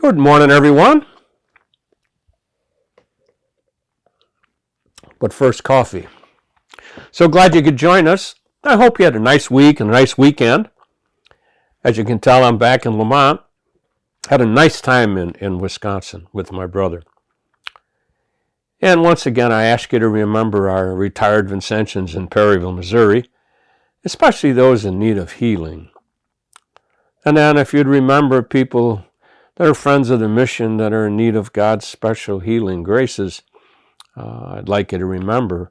Good morning, everyone. But first, coffee. So glad you could join us. I hope you had a nice week and a nice weekend. As you can tell, I'm back in Lamont. Had a nice time in Wisconsin with my brother. And once again, I ask you to remember our retired Vincentians in Perryville, Missouri, especially those in need of healing. And then if you'd remember people that are friends of the mission that are in need of God's special healing graces, I'd like you to remember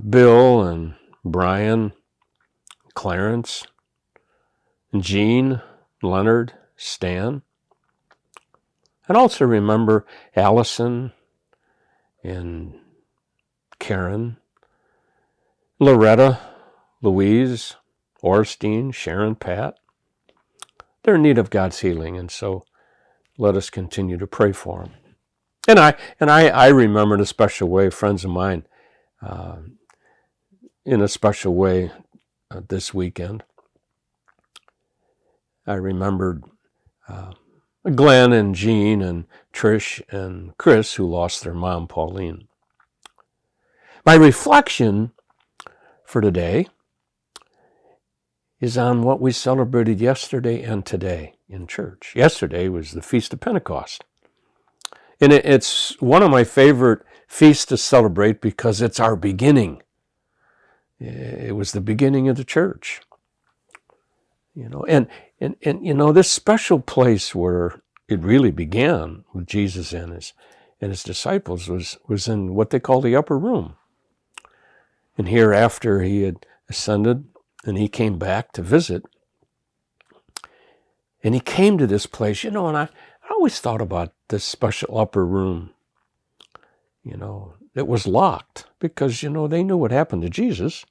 Bill and Brian, Clarence, Jean, Leonard, Stan. And also remember Allison and Karen, Loretta, Louise, Orstein, Sharon, Pat. They're in need of God's healing, and so let us continue to pray for them. And I remember in a special way friends of mine in a special way this weekend. I remembered Glenn and Jean and Trish and Chris, who lost their mom, Pauline. My reflection for today is on what we celebrated yesterday and today in church. Yesterday was the Feast of Pentecost. And it's one of my favorite feasts to celebrate because it's our beginning. It was the beginning of the church. And this special place where it really began with Jesus and his disciples was in what they call the upper room. And here after he had ascended and he came back to visit, and he came to this place, and I always thought about this special upper room. It was locked because, they knew what happened to Jesus.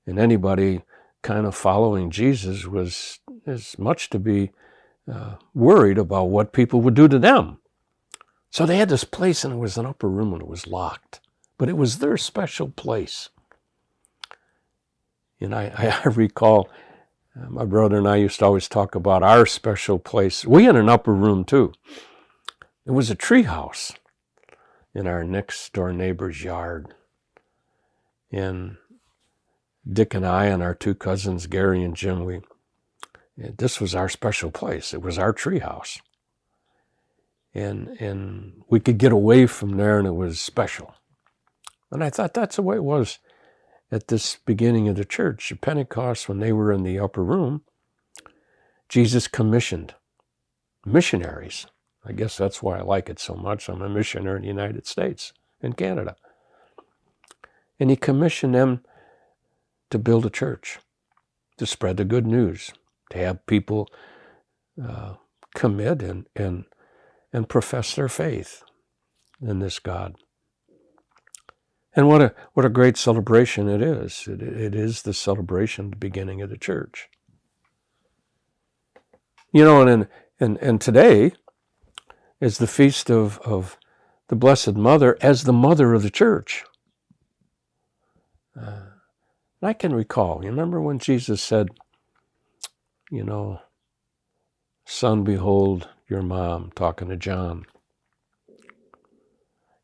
And anybody kind of following Jesus was as much to be worried about what people would do to them. So they had this place, and it was an upper room, and it was locked. But it was their special place. And I recall my brother and I used to always talk about our special place. We had an upper room too. It was a tree house in our next door neighbor's yard. And Dick and I and our two cousins, Gary and Jim, this was our special place. It was our tree house. And we could get away from there, and it was special. And I thought that's the way it was at this beginning of the church. At Pentecost, when they were in the upper room, Jesus commissioned missionaries. I guess that's why I like it so much. I'm a missionary in the United States and Canada. And he commissioned them to build a church, to spread the good news, to have people commit and profess their faith in this God. And what a great celebration it is. It is the celebration, the beginning of the church. And today is the feast of the Blessed Mother as the mother of the church. I can recall, you remember when Jesus said, "Son, behold your mom," talking to John.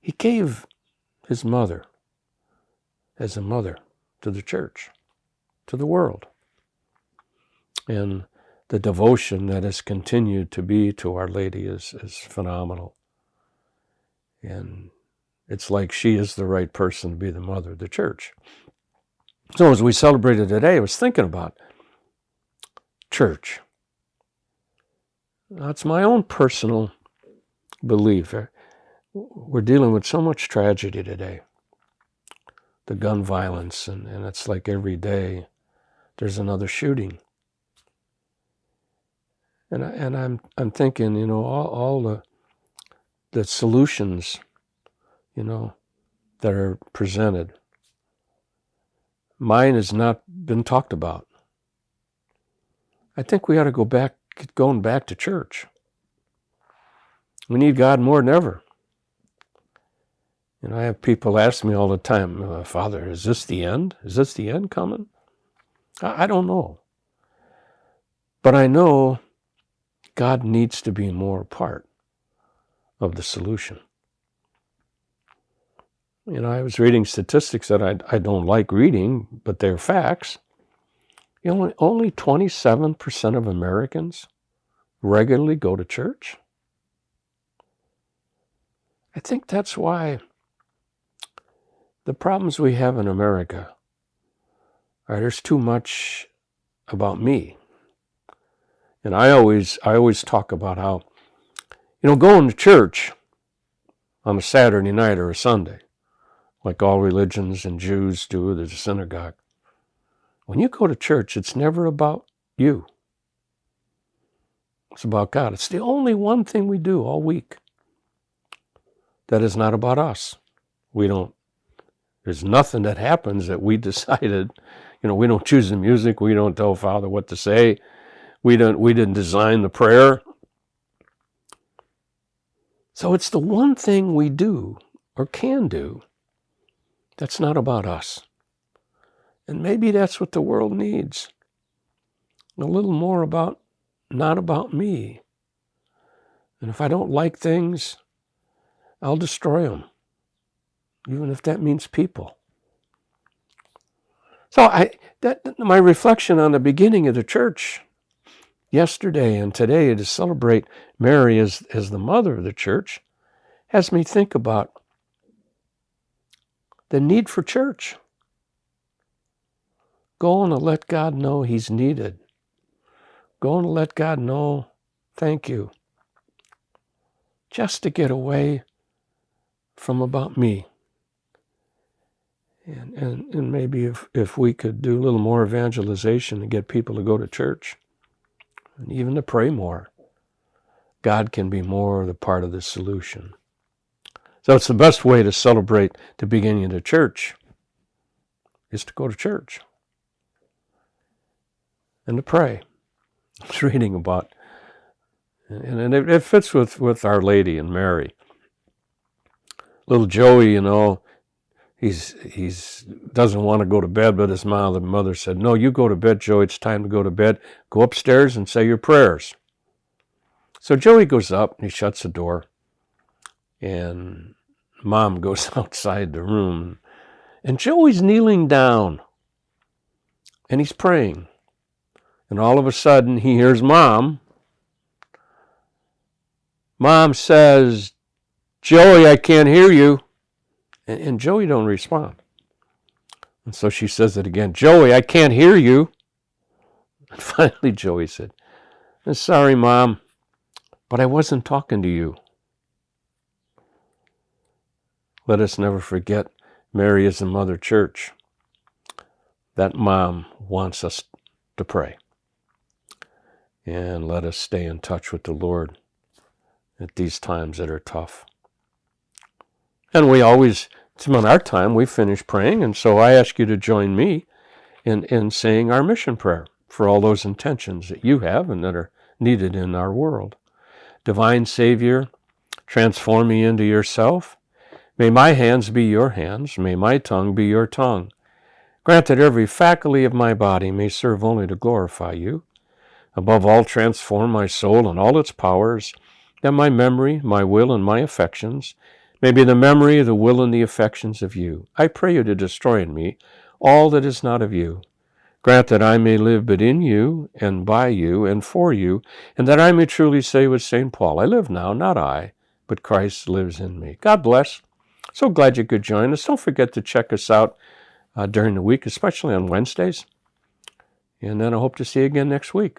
He gave his mother as a mother to the church, to the world. And the devotion that has continued to be to Our Lady is phenomenal. And it's like she is the right person to be the mother of the church. So as we celebrated today, I was thinking about church. That's my own personal belief. We're dealing with so much tragedy today. The gun violence, and it's like every day there's another shooting. And I'm thinking, all the solutions, that are presented. Mine has not been talked about. I think we ought to going back to church. We need God more than ever. I have people ask me all the time, "Father, is this the end? Is this the end coming?" I don't know. But I know God needs to be more a part of the solution. I was reading statistics that I don't like reading, but they're facts. Only 27% of Americans regularly go to church. I think that's why the problems we have in America are there's too much about me. And I always talk about how, going to church on a Saturday night or a Sunday, like all religions and Jews do, there's a synagogue. When you go to church, it's never about you. It's about God. It's the only one thing we do all week that is not about us. There's nothing that happens that we decided. We don't choose the music. We don't tell Father what to say. We didn't design the prayer. So it's the one thing we do or can do that's not about us. And maybe that's what the world needs. A little more about, not about me. And if I don't like things, I'll destroy them, even if that means people. So my reflection on the beginning of the church yesterday and today to celebrate Mary as the mother of the church has me think about the need for church. Go and let God know he's needed. Go and let God know, thank you. Just to get away from about me. And maybe if we could do a little more evangelization to get people to go to church and even to pray more, God can be more the part of the solution. So it's the best way to celebrate the beginning of the church is to go to church and to pray. I was reading about, and it fits with Our Lady and Mary. Little Joey, he's doesn't want to go to bed, but his mother said, "No, you go to bed, Joey. It's time to go to bed. Go upstairs and say your prayers." So Joey goes up and he shuts the door, and Mom goes outside the room, and Joey's kneeling down, and he's praying. And all of a sudden, he hears Mom. Mom says, "Joey, I can't hear you." And Joey don't respond. And so she says it again, "Joey, I can't hear you." And finally, Joey said, "Sorry, Mom, but I wasn't talking to you." Let us never forget Mary is the Mother Church. That Mom wants us to pray. And let us stay in touch with the Lord at these times that are tough. And we always, on our time, we finish praying, and so I ask you to join me in saying our mission prayer for all those intentions that you have and that are needed in our world. Divine Savior, transform me into yourself. May my hands be your hands. May my tongue be your tongue. Grant that every faculty of my body may serve only to glorify you. Above all, transform my soul and all its powers, that my memory, my will, and my affections may be the memory, the will, and the affections of you. I pray you to destroy in me all that is not of you. Grant that I may live but in you, and by you, and for you, and that I may truly say with St. Paul, I live now, not I, but Christ lives in me. God bless. So glad you could join us. Don't forget to check us out during the week, especially on Wednesdays. And then I hope to see you again next week.